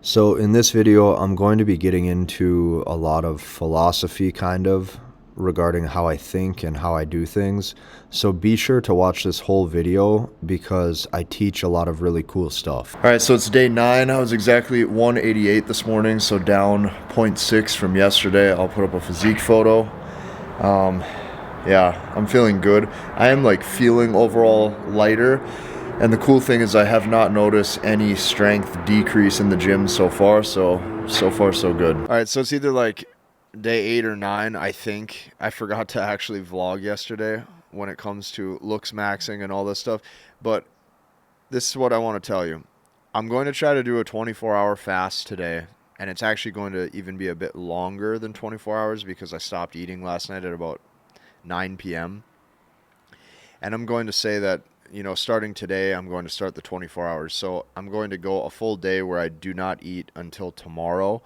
So in this video, I'm going to be getting into a lot of philosophy regarding how I think and how I do things. So be sure to watch this whole video because I teach a lot of really cool stuff. All right, so it's day 9. I was exactly at 188 this morning, so down zero point 0.6 from yesterday. I'll put up a physique photo. Yeah, I'm feeling good. I am feeling overall lighter. And the cool thing is I have not noticed any strength decrease in the gym so far, so far so good. All right, so it's either day 8 or 9, I think. I forgot to actually vlog yesterday when it comes to Looksmaxxing and all this stuff, but this is what I want to tell you. I'm going to try to do a 24-hour fast today, and it's actually going to even be a bit longer than 24 hours because I stopped eating last night at about 9 p.m. And I'm going to say that, starting today, I'm going to start the 24 hours. So I'm going to go a full day where I do not eat until tomorrow.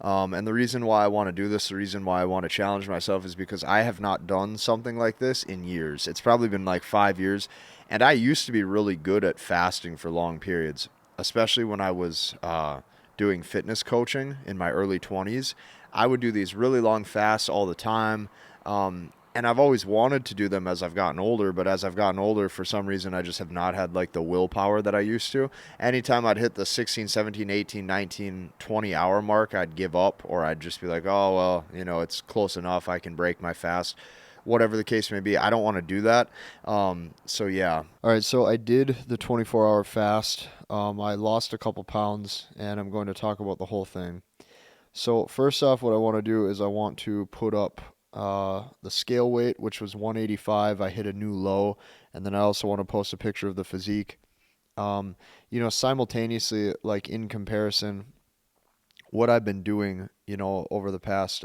And the reason why I want to do this, the reason why I want to challenge myself is because I have not done something like this in years. It's probably been 5 years. And I used to be really good at fasting for long periods, especially when I was doing fitness coaching in my early 20s. I would do these really long fasts all the time. And I've always wanted to do them as I've gotten older, but as I've gotten older, for some reason, I just have not had the willpower that I used to. Anytime I'd hit the 16, 17, 18, 19, 20 hour mark, I'd give up, or I'd just be like, oh, well, it's close enough. I can break my fast, whatever the case may be. I don't want to do that. So yeah. All right. So I did the 24-hour fast. I lost a couple pounds, and I'm going to talk about the whole thing. So first off, what I want to do is I want to put up the scale weight, which was 185. I hit a new low, and then I also want to post a picture of the physique. Simultaneously, in comparison, what I've been doing, over the past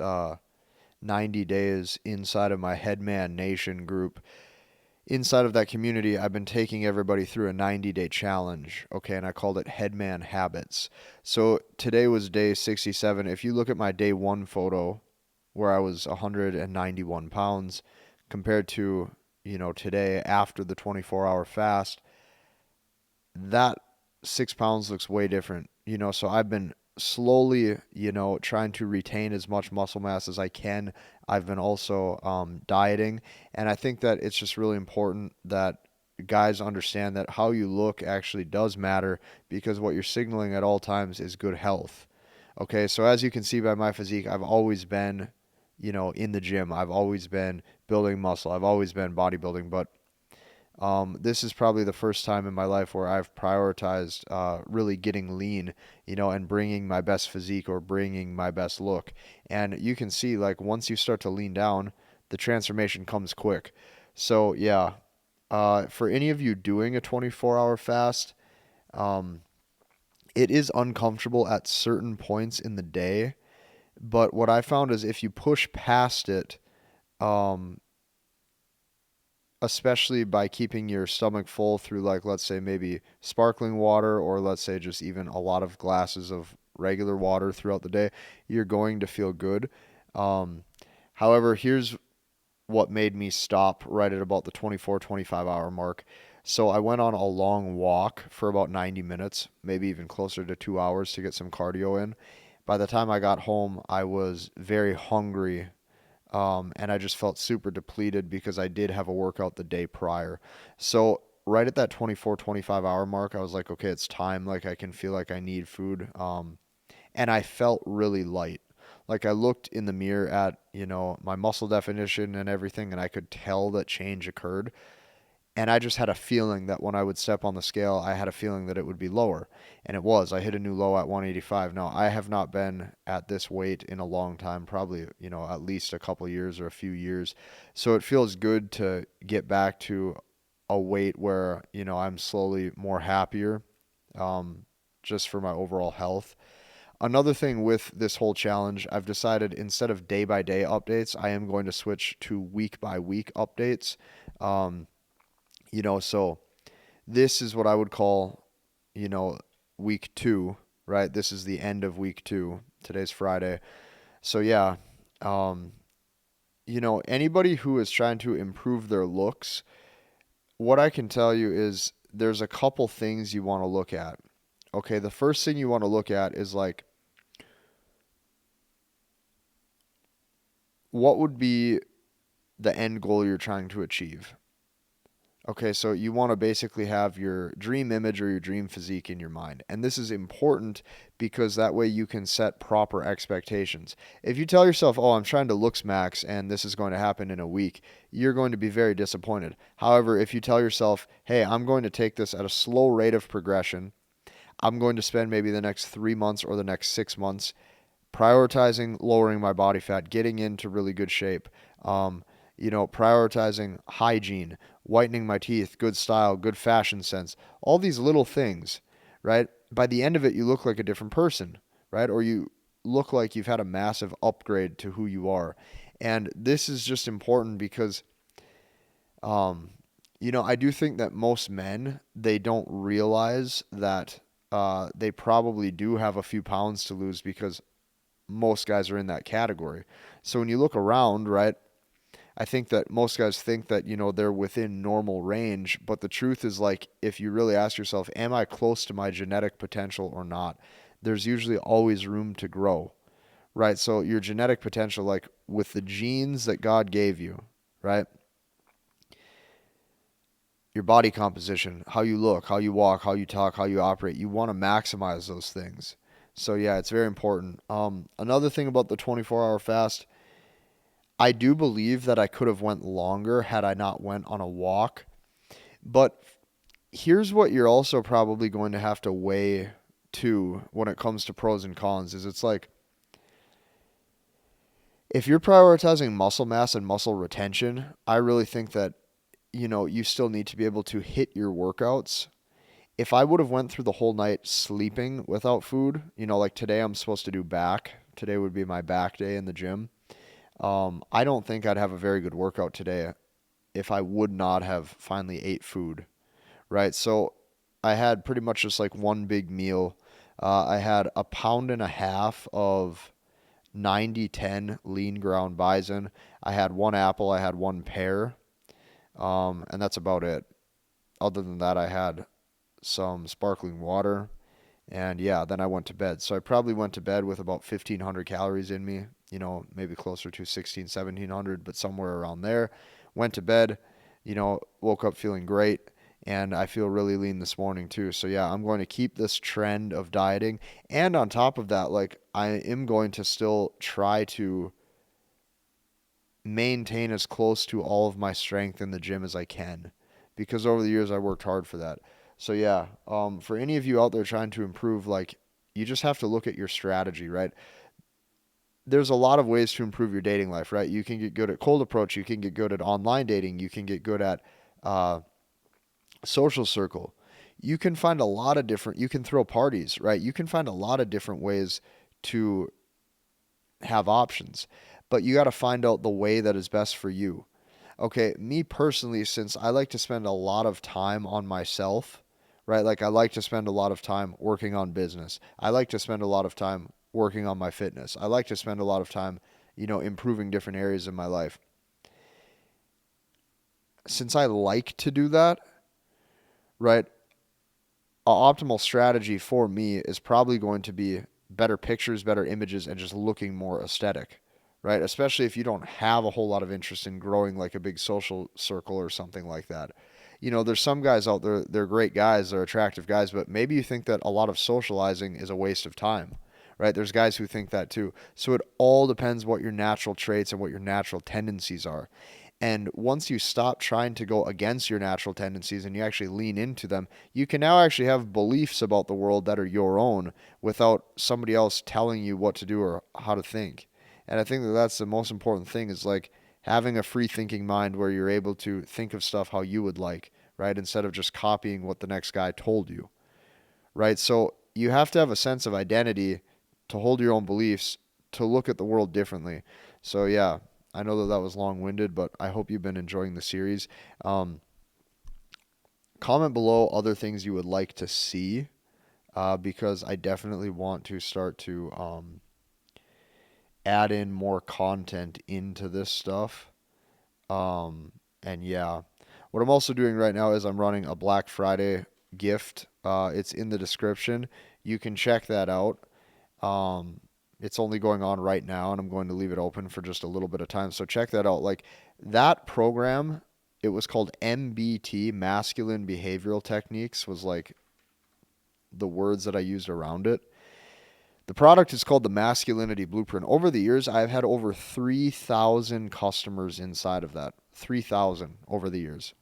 90 days inside of my Headman Nation group. Inside of that community, I've been taking everybody through a 90-day challenge, okay, and I called it Headman Habits. So today was day 67. If you look at my day 1 photo, where I was 191 pounds, compared to, today after the 24-hour fast, that 6 pounds looks way different. So I've been slowly, trying to retain as much muscle mass as I can. I've been also dieting, and I think that it's just really important that guys understand that how you look actually does matter, because what you're signaling at all times is good health. Okay, so as you can see by my physique, I've always been, in the gym. I've always been building muscle. I've always been bodybuilding, but this is probably the first time in my life where I've prioritized really getting lean, and bringing my best physique or bringing my best look. And you can see, once you start to lean down, the transformation comes quick. So yeah, for any of you doing a 24-hour fast, it is uncomfortable at certain points in the day. But what I found is if you push past it, um, especially by keeping your stomach full through, let's say maybe sparkling water, or let's say just even a lot of glasses of regular water throughout the day, you're going to feel good. Um, However, here's what made me stop right at about the 24, 25-hour mark. So I went on a long walk for about 90 minutes, maybe even closer to 2 hours, to get some cardio in. By the time I got home, I was very hungry, and I just felt super depleted because I did have a workout the day prior. So right at that 24, 25-hour mark, I was like, okay, it's time. I can feel like I need food. And I felt really light. I looked in the mirror at, my muscle definition and everything, and I could tell that change occurred. And I just had a feeling that when I would step on the scale, I had a feeling that it would be lower. And it was. I hit a new low at 185. Now, I have not been at this weight in a long time, probably, at least a couple years or a few years. So it feels good to get back to a weight where, I'm slowly more happier, just for my overall health. Another thing with this whole challenge, I've decided instead of day by day updates, I am going to switch to week by week updates. Um, so this is what I would call, week 2, right? This is the end of week 2. Today's Friday. So yeah, um, anybody who is trying to improve their looks, what I can tell you is there's a couple things you want to look at. Okay, the first thing you want to look at is like, what would be the end goal you're trying to achieve? Okay, so you want to basically have your dream image or your dream physique in your mind. And this is important because that way you can set proper expectations. If you tell yourself, oh, I'm trying to looks max and this is going to happen in a week, you're going to be very disappointed. However, if you tell yourself, hey, I'm going to take this at a slow rate of progression, I'm going to spend maybe the next 3 months or the next 6 months prioritizing lowering my body fat, getting into really good shape, prioritizing hygiene, whitening my teeth, good style, good fashion sense, all these little things, right? By the end of it, you look like a different person, right? Or you look like you've had a massive upgrade to who you are. And this is just important because, I do think that most men, they don't realize that they probably do have a few pounds to lose because most guys are in that category. So when you look around, right, I think that most guys think that, they're within normal range, but the truth is like if you really ask yourself, am I close to my genetic potential or not? There's usually always room to grow, right? So your genetic potential, like with the genes that God gave you, right? Your body composition, how you look, how you walk, how you talk, how you operate, you want to maximize those things. So yeah, it's very important. Another thing about the 24-hour fast, I do believe that I could have went longer had I not went on a walk. But here's what you're also probably going to have to weigh too when it comes to pros and cons is it's like if you're prioritizing muscle mass and muscle retention, I really think that you still need to be able to hit your workouts. If I would have went through the whole night sleeping without food, like today I'm supposed to do back. Today would be my back day in the gym. I don't think I'd have a very good workout today if I would not have finally ate food, right? So I had pretty much just like one big meal. I had a pound and a half of 90-10 lean ground bison. I had one apple. I had one pear. And that's about it. Other than that, I had some sparkling water. And yeah, then I went to bed. So I probably went to bed with about 1,500 calories in me, maybe closer to 1,600, 1,700, but somewhere around there. Went to bed, woke up feeling great. And I feel really lean this morning too. So yeah, I'm going to keep this trend of dieting. And on top of that, like I am going to still try to maintain as close to all of my strength in the gym as I can because over the years I worked hard for that. So yeah, for any of you out there trying to improve, like you just have to look at your strategy, right? There's a lot of ways to improve your dating life, right? You can get good at cold approach, you can get good at online dating, you can get good at social circle. You can find a lot of different, you can throw parties, right? You can find a lot of different ways to have options, but you got to find out the way that is best for you. Okay, me personally, since I like to spend a lot of time on myself, right? Like I like to spend a lot of time working on business. I like to spend a lot of time working on my fitness. I like to spend a lot of time, improving different areas in my life. Since I like to do that, right? An optimal strategy for me is probably going to be better pictures, better images, and just looking more aesthetic, right? Especially if you don't have a whole lot of interest in growing like a big social circle or something like that. There's some guys out there, they're great guys, they're attractive guys, but maybe you think that a lot of socializing is a waste of time, right? There's guys who think that too. So it all depends what your natural traits and what your natural tendencies are. And once you stop trying to go against your natural tendencies and you actually lean into them, you can now actually have beliefs about the world that are your own without somebody else telling you what to do or how to think. And I think that that's the most important thing is like having a free thinking mind where you're able to think of stuff how you would like, right? Instead of just copying what the next guy told you, right? So you have to have a sense of identity to hold your own beliefs, to look at the world differently. So yeah, I know that that was long-winded, but I hope you've been enjoying the series. Um, Comment below other things you would like to see because I definitely want to start to add in more content into this stuff. And yeah, what I'm also doing right now is I'm running a Black Friday gift It's in the description. You can check that out. It's only going on right now, and I'm going to leave it open for just a little bit of time. So check that out. Like that program, it was called MBT, Masculine Behavioral Techniques, was like the words that I used around it. The product is called the Masculinity Blueprint. Over the years, I've had over 3,000 customers inside of that. 3,000 over the years.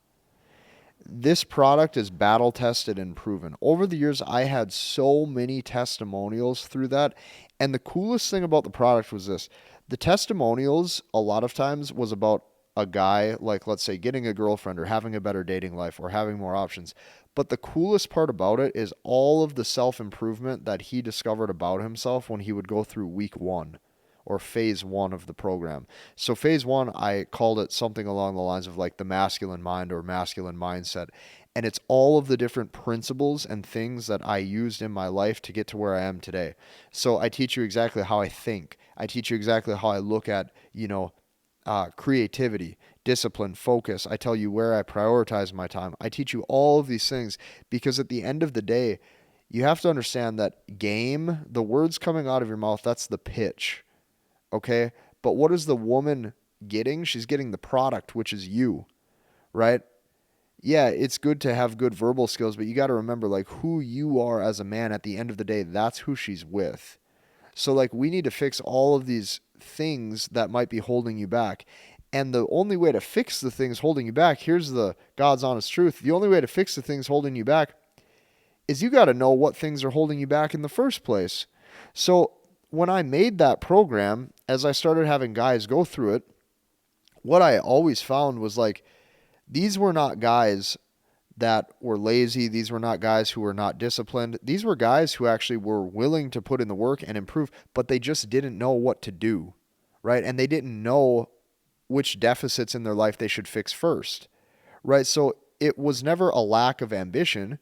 This product is battle tested and proven. Over the years, I had so many testimonials through that. And the coolest thing about the product was this. The testimonials, a lot of times, was about a guy, like, let's say, getting a girlfriend or having a better dating life or having more options. But the coolest part about it is all of the self-improvement that he discovered about himself when he would go through week 1 or phase 1 of the program. So phase 1, I called it something along the lines of like the masculine mind or masculine mindset. And it's all of the different principles and things that I used in my life to get to where I am today. So I teach you exactly how I think. I teach you exactly how I look at, creativity, discipline, focus. I tell you where I prioritize my time. I teach you all of these things because at the end of the day, you have to understand that game, the words coming out of your mouth, that's the pitch. Okay? But what is the woman getting? She's getting the product, which is you, right? Yeah, it's good to have good verbal skills, but you got to remember like who you are as a man at the end of the day, that's who she's with. So like we need to fix all of these things that might be holding you back. And the only way to fix the things holding you back, here's the God's honest truth. The only way to fix the things holding you back is you got to know what things are holding you back in the first place. So when I made that program, as I started having guys go through it, what I always found was like, these were not guys that were lazy. These were not guys who were not disciplined. These were guys who actually were willing to put in the work and improve, but they just didn't know what to do, right? And they didn't know which deficits in their life they should fix first, right? So it was never a lack of ambition.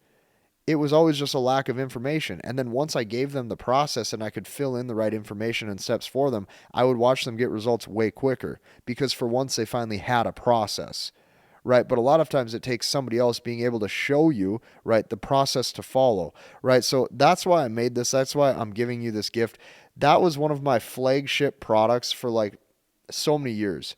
It was always just a lack of information. And then once I gave them the process and I could fill in the right information and steps for them, I would watch them get results way quicker because for once they finally had a process, right? But a lot of times it takes somebody else being able to show you, right, the process to follow, right? So that's why I made this. That's why I'm giving you this gift. That was one of my flagship products for like so many years.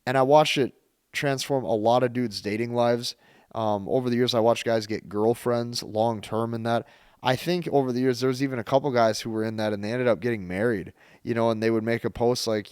And I watched it transform a lot of dudes' dating lives. Over the years, I watched guys get girlfriends long term in that. I think over the years, there was even a couple guys who were in that and they ended up getting married, and they would make a post like,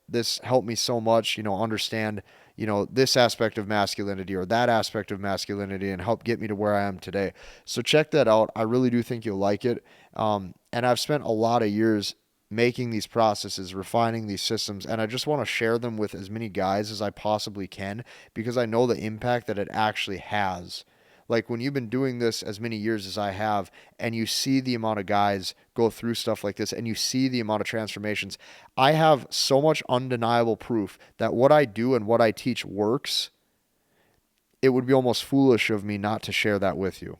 this helped me so much, understand, this aspect of masculinity or that aspect of masculinity and help get me to where I am today. So check that out. I really do think you'll like it. And I've spent a lot of years making these processes, refining these systems, and I just want to share them with as many guys as I possibly can because I know the impact that it actually has. Like when you've been doing this as many years as I have, and you see the amount of guys go through stuff like this, and you see the amount of transformations, I have so much undeniable proof that what I do and what I teach works. It would be almost foolish of me not to share that with you.